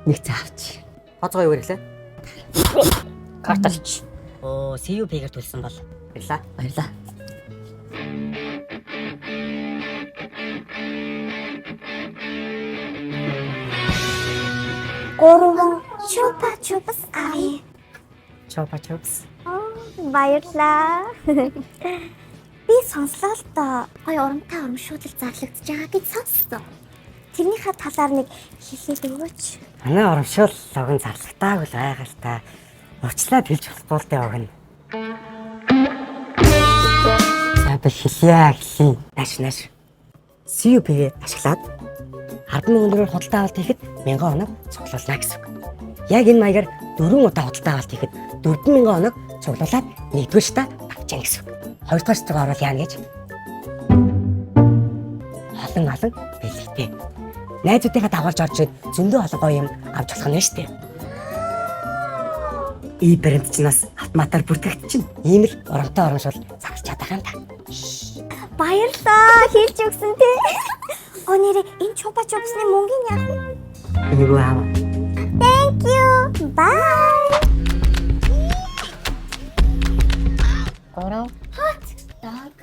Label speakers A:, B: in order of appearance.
A: Нэг заавч. Хоцгоо юу гэрлээ? Карталч.
B: Оо, CUP-гээр төлсөн бол.
A: Баярлаа. Баярлаа.
C: Гурван чупа чупс авъя.
A: Чопа чопс.
C: Баярлаа. Би сонслоо л доо. Гой урамтай урамшуулал зарлагдж байгаа гэж сонссон. Тэрнийхээ талаар нэг хэлээд өгөөч.
A: Манай урамшуул логон зарлагтаагүй л байгаа л та. Урчлаад хэлж болохгүй л дээ өгнө. За би хэлье. Нааш. CUP-гээ ашиглаад 10,000 төгрөөр худалдаа авалт хийхэд 1000 хоног цуглуулна гэсэн үг. Яг энэ маягаар 4 удаа худалдаа авалт хийхэд 4,000 хоног цуглуулад нэгдүгээр шта авчихна гэсэн үг. Хоёрдугаар штагаа орвол яана гэж. Олон бэлэгтэй. Найзуудынхаа дагуулж орж ирээд зөндөө олон гоё юм авч болох нь шүү дээ. И брэнд ч нас автоматар бүртгэгд чинь ийм л урамтай урамшуул зарч чадах юм та.
C: Баярлаа. Хэлж өгсөн тий. Өнөөдөр энэ чупа чупсны мөнгөний яах вэ?
A: Энийг аа.
C: Thank you. Bye.
B: Ороо.
C: Hot dog.